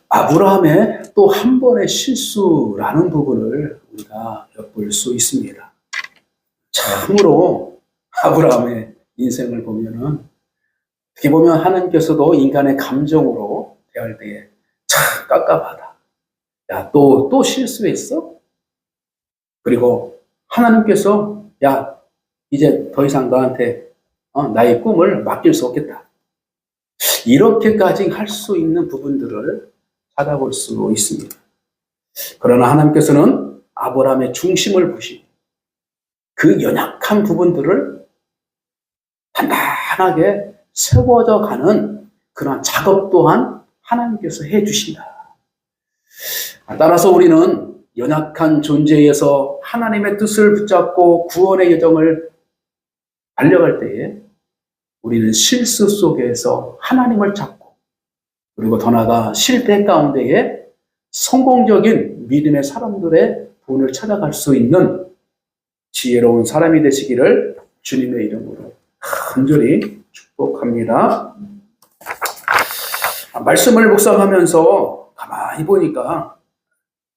아브라함의 또 한 번의 실수라는 부분을 우리가 엿볼 수 있습니다. 참으로 아브라함의 인생을 보면은 어떻게 보면 하나님께서도 인간의 감정으로 대할 때에 참 깝깝하다. 야, 또 실수했어? 그리고 하나님께서 야, 이제 더 이상 너한테 나의 꿈을 맡길 수 없겠다. 이렇게까지 할 수 있는 부분들을 찾아볼 수 있습니다. 그러나 하나님께서는 아브라함의 중심을 보시고 그 연약한 부분들을 단단하게 세워져 가는 그런 작업 또한 하나님께서 해주신다. 따라서 우리는 연약한 존재에서 하나님의 뜻을 붙잡고 구원의 여정을 달려갈 때에 우리는 실수 속에서 하나님을 찾고 그리고 더 나아가 실패 가운데에 성공적인 믿음의 사람들의 본을 찾아갈 수 있는 지혜로운 사람이 되시기를 주님의 이름으로 간절히 축복합니다. 말씀을 묵상하면서 가만히 보니까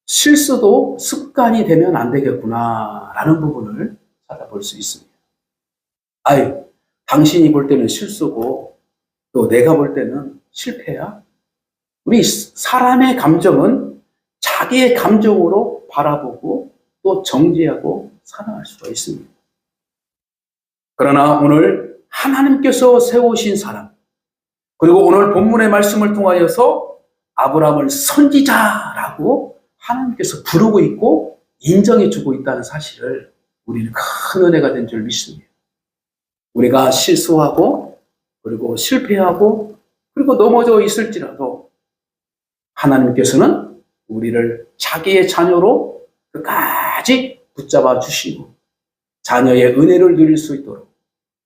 실수도 습관이 되면 안 되겠구나라는 부분을 찾아볼 수 있습니다. 아유, 당신이 볼 때는 실수고 또 내가 볼 때는 실패야. 우리 사람의 감정은 자기의 감정으로 바라보고 또 정죄하고 살아갈 수가 있습니다. 그러나 오늘 하나님께서 세우신 사람, 그리고 오늘 본문의 말씀을 통하여서 아브라함을 선지자라고 하나님께서 부르고 있고 인정해주고 있다는 사실을 우리는 큰 은혜가 된 줄 믿습니다. 우리가 실수하고 그리고 실패하고 그리고 넘어져 있을지라도 하나님께서는 우리를 자기의 자녀로 끝까지 붙잡아 주시고 자녀의 은혜를 누릴 수 있도록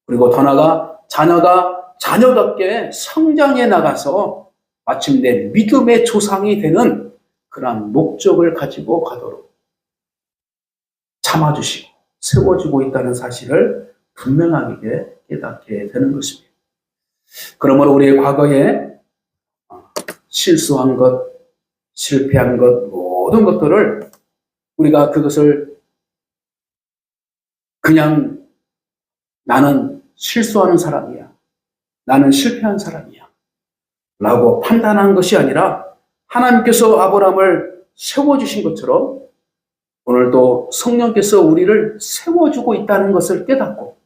그리고 더 나아가 자녀가 자녀답게 성장해 나가서 마침내 믿음의 조상이 되는 그러한 목적을 가지고 가도록 참아주시고 세워주고 있다는 사실을 분명하게 깨닫게 되는 것입니다. 그러므로 우리의 과거에 실수한 것, 실패한 것, 모든 것들을 우리가 그것을 그냥 나는 실수하는 사람이야. 나는 실패한 사람이야. 라고 판단한 것이 아니라 하나님께서 아브라함을 세워주신 것처럼 오늘도 성령께서 우리를 세워주고 있다는 것을 깨닫고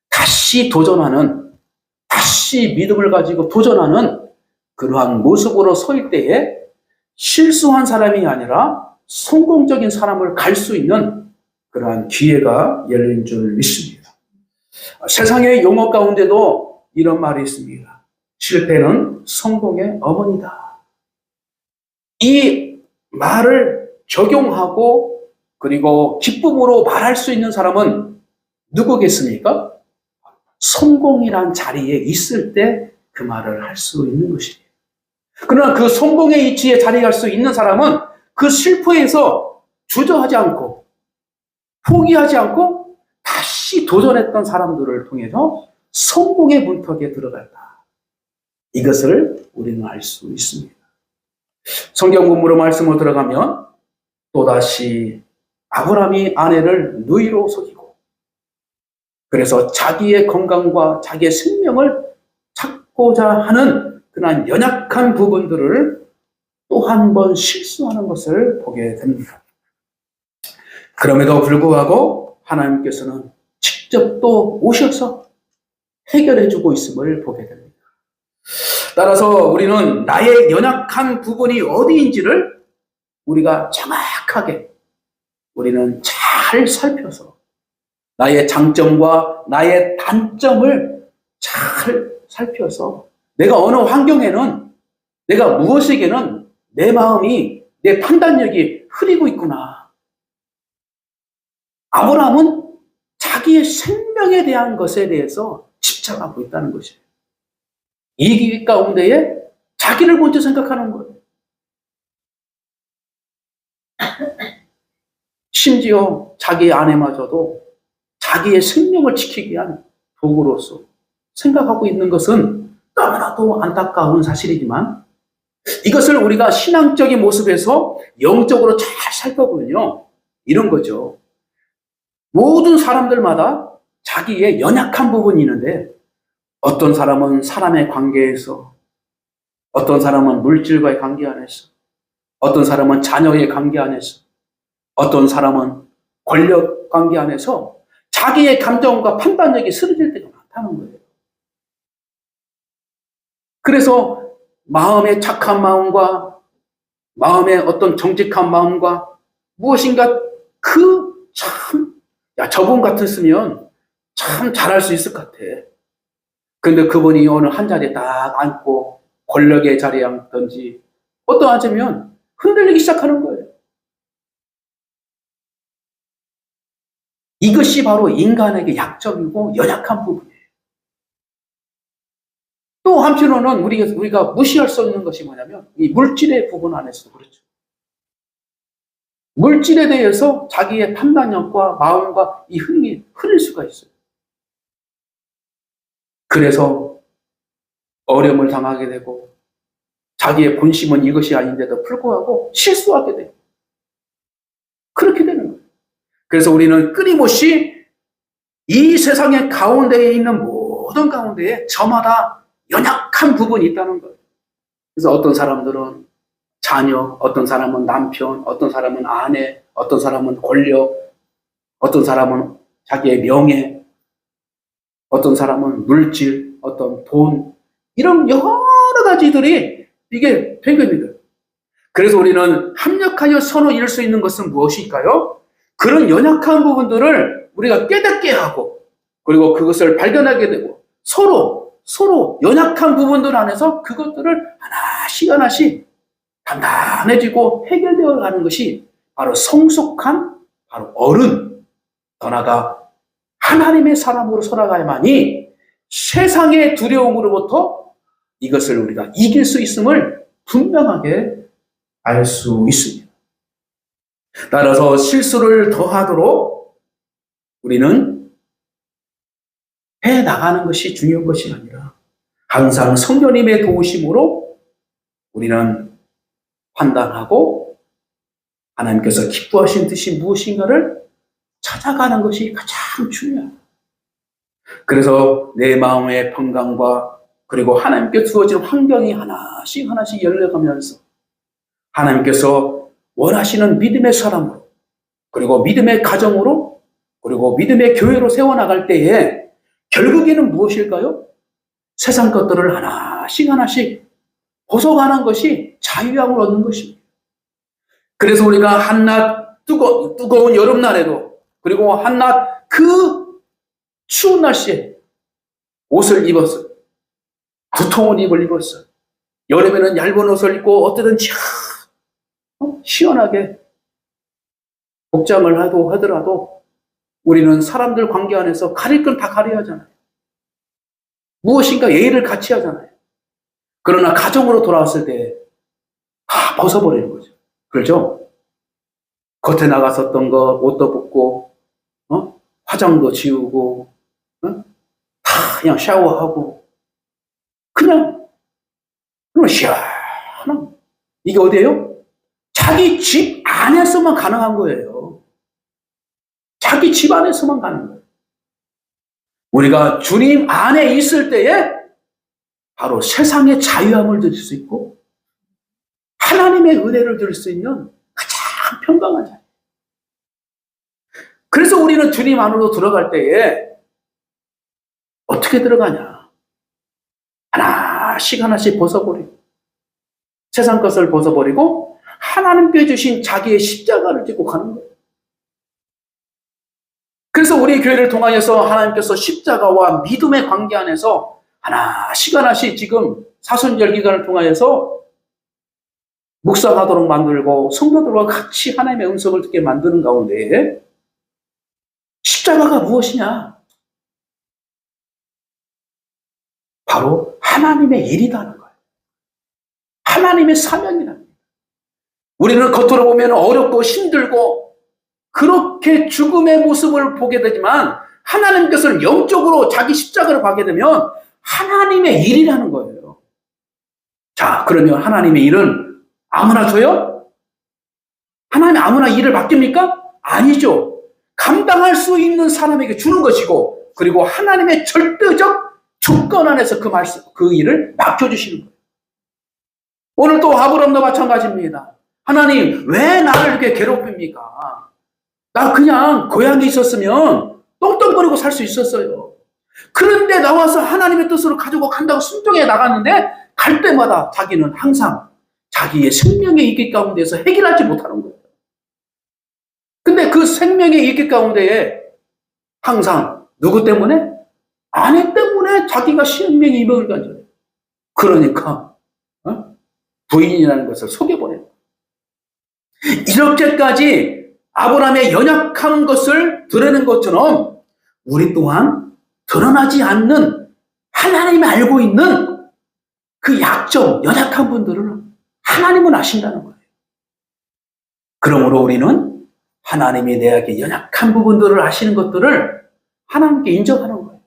다시 도전하는, 다시 믿음을 가지고 도전하는 그러한 모습으로 설 때에 실수한 사람이 아니라 성공적인 사람을 갈 수 있는 그러한 기회가 열린 줄 믿습니다. 세상의 용어 가운데도 이런 말이 있습니다. 실패는 성공의 어머니다. 이 말을 적용하고 그리고 기쁨으로 말할 수 있는 사람은 누구겠습니까? 성공이란 자리에 있을 때 그 말을 할 수 있는 것이에요. 그러나 그 성공의 위치에 자리 갈 수 있는 사람은 그 실패에서 주저하지 않고 포기하지 않고 다시 도전했던 사람들을 통해서 성공의 문턱에 들어갔다. 이것을 우리는 알 수 있습니다. 성경 본문으로 말씀으로 들어가면 또다시 아브라함이 아내를 누이로 속이고 그래서 자기의 건강과 자기의 생명을 찾고자 하는 그러한 연약한 부분들을 또 한 번 실수하는 것을 보게 됩니다. 그럼에도 불구하고 하나님께서는 직접 또 오셔서 해결해주고 있음을 보게 됩니다. 따라서 우리는 나의 연약한 부분이 어디인지를 우리가 정확하게 우리는 잘 살펴서 나의 장점과 나의 단점을 잘 살펴서 내가 어느 환경에는 내가 무엇에게는 내 마음이 내 판단력이 흐리고 있구나. 아브라함은 자기의 생명에 대한 것에 대해서 집착하고 있다는 것이에요. 이 가운데에 자기를 먼저 생각하는 거예요. 심지어 자기 아내마저도 자기의 생명을 지키기 위한 도구로서 생각하고 있는 것은 너무나도 안타까운 사실이지만 이것을 우리가 신앙적인 모습에서 영적으로 잘 살펴보면요. 이런 거죠. 모든 사람들마다 자기의 연약한 부분이 있는데 어떤 사람은 사람의 관계에서, 어떤 사람은 물질과의 관계 안에서, 어떤 사람은 자녀의 관계 안에서, 어떤 사람은 권력 관계 안에서 자기의 감정과 판단력이 쓰러질 때가 많다는 거예요. 그래서 마음의 착한 마음과 마음의 어떤 정직한 마음과 무엇인가 저분 같았으면 참 잘할 수 있을 것 같아. 근데 그분이 어느 한 자리에 딱 앉고 권력의 자리에 앉든지 앉으면 흔들리기 시작하는 거예요. 이것이 바로 인간에게 약점이고 연약한 부분이에요. 또 한편으로는 우리가 무시할 수 없는 것이 뭐냐면 이 물질의 부분 안에서도 그렇죠. 물질에 대해서 자기의 판단력과 마음과 이 흥이 흐를 수가 있어요. 그래서 어려움을 당하게 되고 자기의 본심은 이것이 아닌데도 불구하고 실수하게 돼요. 그렇게 되는 거예요. 그래서 우리는 끊임없이 이 세상의 가운데에 있는 모든 가운데에 저마다 연약한 부분이 있다는 거예요. 그래서 어떤 사람들은 자녀, 어떤 사람은 남편, 어떤 사람은 아내, 어떤 사람은 권력, 어떤 사람은 자기의 명예, 어떤 사람은 물질, 어떤 돈, 이런 여러 가지들이 이게 된 겁니다. 그래서 우리는 합력하여 서로 이룰 수 있는 것은 무엇일까요? 그런 연약한 부분들을 우리가 깨닫게 하고 그리고 그것을 발견하게 되고 서로 연약한 부분들 안에서 그것들을 하나씩 단단해지고 해결되어 가는 것이 바로 성숙한 바로 어른, 더 나아가 하나님의 사람으로 살아가야만이 세상의 두려움으로부터 이것을 우리가 이길 수 있음을 분명하게 알 수 있습니다. 따라서 실수를 더하도록 우리는 해나가는 것이 중요한 것이 아니라 항상 성령님의 도우심으로 우리는 판단하고 하나님께서 기뻐하신 뜻이 무엇인가를 찾아가는 것이 가장 중요합니다. 그래서 내 마음의 평강과 그리고 하나님께 주어진 환경이 하나씩 열려가면서 하나님께서 원하시는 믿음의 사람으로 그리고 믿음의 가정으로 그리고 믿음의 교회로 세워나갈 때에 결국에는 무엇일까요? 세상 것들을 하나씩 벗어가는 것이 자유함을 얻는 것입니다. 그래서 우리가 한낮 뜨거운 여름날에도 그리고 한낮 그 추운 날씨에 옷을 입었어요. 두터운 옷을 입었어요. 여름에는 얇은 옷을 입고 어떻게든 시원하게 복장을 하더라도 우리는 사람들 관계 안에서 가릴 건 다 가려야 하잖아요. 무엇인가 예의를 같이 하잖아요. 그러나 가정으로 돌아왔을 때 다 벗어버리는 거죠. 그렇죠? 겉에 나갔었던 거 옷도 벗고 화장도 지우고 다 그냥 샤워하고 그냥 시원한 이게 어디예요? 자기 집 안에서만 가능한 거예요. 자기 집 안에서만 가는 거예요. 우리가 주님 안에 있을 때에 바로 세상의 자유함을 누릴 수 있고 하나님의 은혜를 누릴 수 있는 가장 평강한 자유. 그래서 우리는 주님 안으로 들어갈 때에 어떻게 들어가냐? 하나씩 벗어버리고 세상 것을 벗어버리고 하나님께 주신 자기의 십자가를 짚고 가는 거예요. 그래서 우리 교회를 통하여서 하나님께서 십자가와 믿음의 관계 안에서 하나씩 지금 사순절 기간을 통하여서 묵상하도록 만들고 성도들과 같이 하나님의 음성을 듣게 만드는 가운데 십자가가 무엇이냐? 바로 하나님의 일이라는 거예요. 하나님의 사명이라는 거예요. 우리는 겉으로 보면 어렵고 힘들고 그렇게 죽음의 모습을 보게 되지만 하나님께서는 영적으로 자기 십자가를 가게 되면 하나님의 일이라는 거예요. 자, 그러면 하나님의 일은 아무나 줘요? 하나님이 아무나 일을 맡깁니까? 아니죠. 감당할 수 있는 사람에게 주는 것이고, 그리고 하나님의 절대적 조건 안에서 그 일을 맡겨주시는 거예요. 오늘 또 아브람도 마찬가지입니다. 하나님, 왜 나를 이렇게 괴롭힙니까? 나 그냥 고향에 있었으면 똥똥거리고 살 수 있었어요. 그런데 나와서 하나님의 뜻으로 가지고 간다고 순종해 나갔는데, 갈 때마다 자기는 항상 자기의 생명의 이익 가운데서 해결하지 못하는 거예요. 근데 그 생명의 이익 가운데에 항상 누구 때문에? 아내 때문에 자기가 생명의 이익을 가져요. 그러니까 부인이라는 것을 속여보내요. 이렇게까지 아브라함의 연약한 것을 드러낸 것처럼 우리 또한 드러나지 않는 하나님이 알고 있는 그 약점, 연약한 분들을 하나님은 아신다는 거예요. 그러므로 우리는 하나님이 내게 연약한 부분들을 아시는 것들을 하나님께 인정하는 거예요.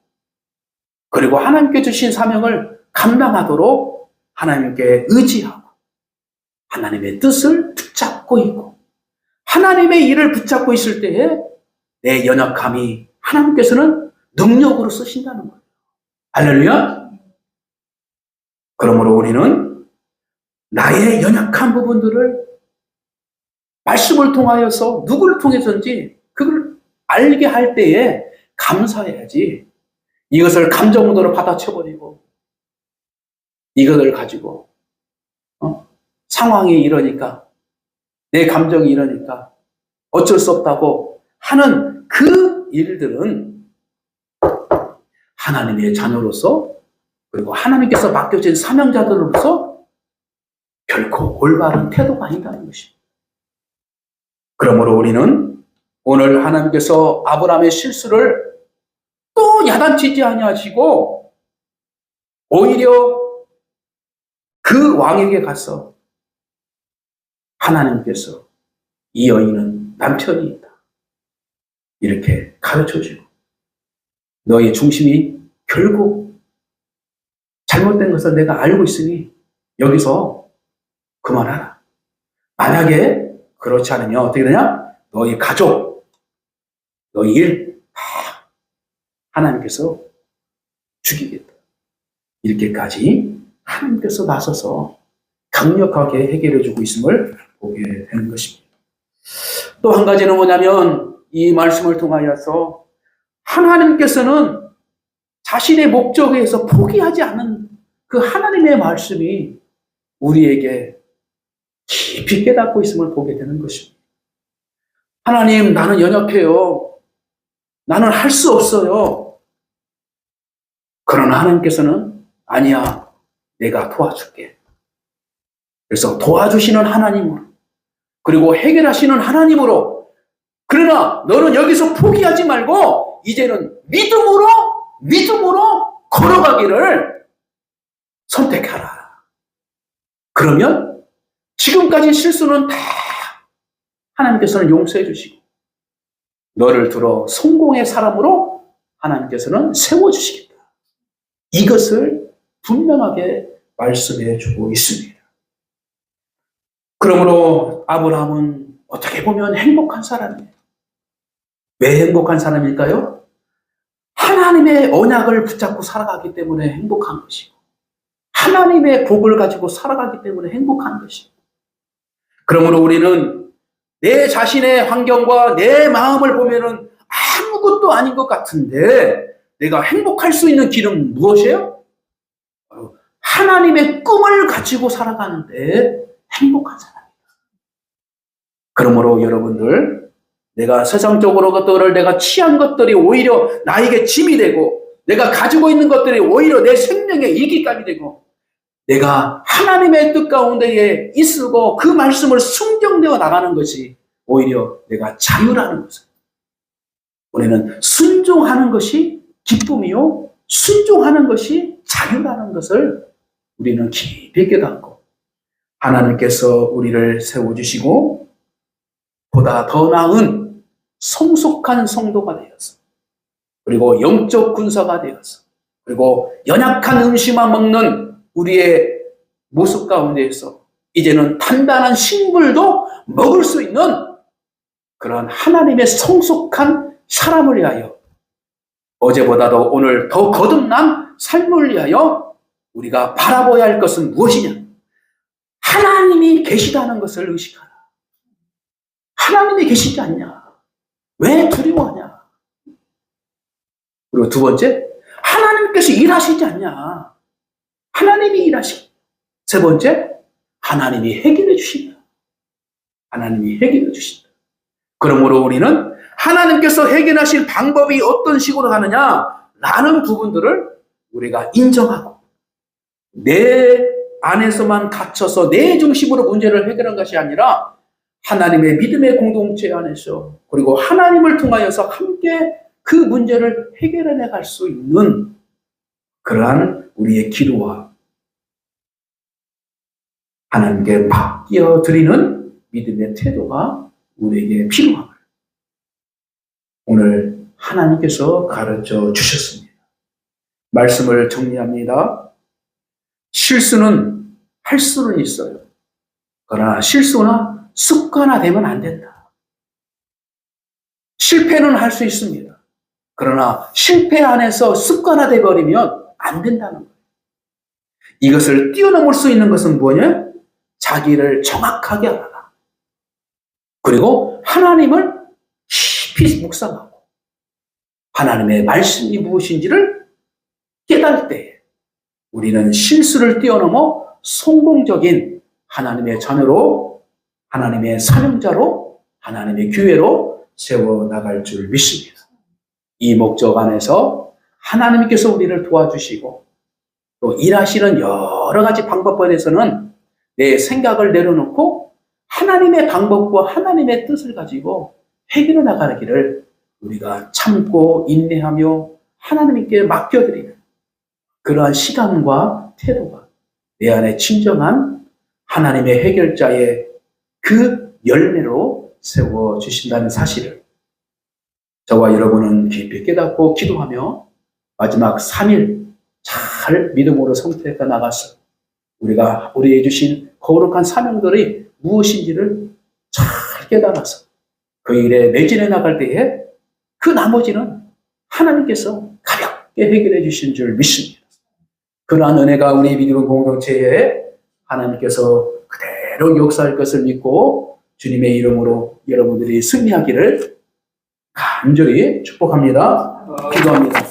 그리고 하나님께 주신 사명을 감당하도록 하나님께 의지하고 하나님의 뜻을 붙잡고 있고 하나님의 일을 붙잡고 있을 때에 내 연약함이 하나님께서는 능력으로 쓰신다는 거예요. 할렐루야! 그러므로 우리는 나의 연약한 부분들을 말씀을 통하여서 누구를 통해서든지 그걸 알게 할 때에 감사해야지 이것을 감정으로 받아쳐버리고 이것을 가지고 상황이 이러니까 내 감정이 이러니까 어쩔 수 없다고 하는 그 일들은 하나님의 자녀로서 그리고 하나님께서 맡겨진 사명자들로서 결코 올바른 태도가 아니다는 것입니다. 그러므로 우리는 오늘 하나님께서 아브라함의 실수를 또 야단치지 아니하시고 오히려 그 왕에게 가서 하나님께서 이 여인은 남편이 있다. 이렇게 가르쳐주고 너의 중심이 결국 잘못된 것을 내가 알고 있으니 여기서 그만하라. 만약에 그렇지 않으면 어떻게 되냐? 너의 가족, 너의 일 다 하나님께서 죽이겠다. 이렇게까지 하나님께서 나서서 강력하게 해결해주고 있음을 보게 되는 것입니다. 또 한 가지는 뭐냐면 이 말씀을 통하여서 하나님께서는 자신의 목적에 의해서 포기하지 않는 그 하나님의 말씀이 우리에게 깊이 깨닫고 있음을 보게 되는 것입니다. 하나님, 나는 연약해요. 나는 할 수 없어요. 그러나 하나님께서는 아니야, 내가 도와줄게. 그래서 도와주시는 하나님으로 그리고 해결하시는 하나님으로 그러나 너는 여기서 포기하지 말고 이제는 믿음으로 걸어가기를 선택하라. 그러면 지금까지 실수는 다 하나님께서는 용서해 주시고 너를 들어 성공의 사람으로 하나님께서는 세워주시겠다. 이것을 분명하게 말씀해 주고 있습니다. 그러므로 아브라함은 어떻게 보면 행복한 사람이에요. 왜 행복한 사람일까요? 하나님의 언약을 붙잡고 살아가기 때문에 행복한 것이고 하나님의 복을 가지고 살아가기 때문에 행복한 것이고 그러므로 우리는 내 자신의 환경과 내 마음을 보면은 아무것도 아닌 것 같은데 내가 행복할 수 있는 길은 무엇이에요? 하나님의 꿈을 가지고 살아가는데 행복한 사람이다. 그러므로 여러분들 내가 세상적으로 것들을 내가 취한 것들이 오히려 나에게 짐이 되고 내가 가지고 있는 것들이 오히려 내 생명의 이깃감이 되고 내가 하나님의 뜻 가운데에 있고 그 말씀을 순종되어 나가는 것이 오히려 내가 자유라는 것을 우리는 순종하는 것이 기쁨이요 순종하는 것이 자유라는 것을 우리는 깊이 깨닫고 하나님께서 우리를 세워주시고 보다 더 나은 성숙한 성도가 되어서 그리고 영적 군사가 되어서 그리고 연약한 음식만 먹는 우리의 모습 가운데에서 이제는 단단한 식물도 먹을 수 있는 그런 하나님의 성숙한 사람을 위하여, 어제보다도 오늘 더 거듭난 삶을 위하여 우리가 바라봐야 할 것은 무엇이냐? 하나님이 계시다는 것을 의식하라. 하나님이 계시지 않냐? 왜 두려워하냐? 그리고 두 번째, 하나님께서 일하시지 않냐? 하나님이 일하시고. 세 번째, 하나님이 해결해 주신다. 하나님이 해결해 주신다. 그러므로 우리는 하나님께서 해결하실 방법이 어떤 식으로 하느냐라는 부분들을 우리가 인정하고, 내 안에서만 갇혀서 내 중심으로 문제를 해결한 것이 아니라 하나님의 믿음의 공동체 안에서, 그리고 하나님을 통하여서 함께 그 문제를 해결해 나갈 수 있는 그러한 우리의 기도와 하나님께 맡겨드리는 믿음의 태도가 우리에게 필요합니다. 오늘 하나님께서 가르쳐 주셨습니다. 말씀을 정리합니다. 실수는 할 수는 있어요. 그러나 실수나 습관화되면 안 된다. 실패는 할 수 있습니다. 그러나 실패 안에서 습관화돼 버리면 안 된다는 거예요. 이것을 뛰어넘을 수 있는 것은 뭐냐? 자기를 정확하게 알아라. 그리고 하나님을 깊이 묵상하고 하나님의 말씀이 무엇인지를 깨달을 때 우리는 실수를 뛰어넘어 성공적인 하나님의 자녀로, 하나님의 사명자로, 하나님의 교회로 세워나갈 줄 믿습니다. 이 목적 안에서 하나님께서 우리를 도와주시고 또 일하시는 여러 가지 방법에서는 내 생각을 내려놓고 하나님의 방법과 하나님의 뜻을 가지고 해결해 나가기를 우리가 참고 인내하며 하나님께 맡겨드리는 그러한 시간과 태도가 내 안에 진정한 하나님의 해결자의 그 열매로 세워주신다는 사실을 저와 여러분은 깊이 깨닫고 기도하며 마지막 3일 잘 믿음으로 선택해 나가서 우리가 우리에게 주신 거룩한 사명들이 무엇인지를 잘 깨달아서 그 일에 매진해 나갈 때에 그 나머지는 하나님께서 가볍게 해결해 주신 줄 믿습니다. 그러한 은혜가 우리 믿음의 공동체에 하나님께서 그대로 역사할 것을 믿고 주님의 이름으로 여러분들이 승리하기를 간절히 축복합니다. 기도합니다.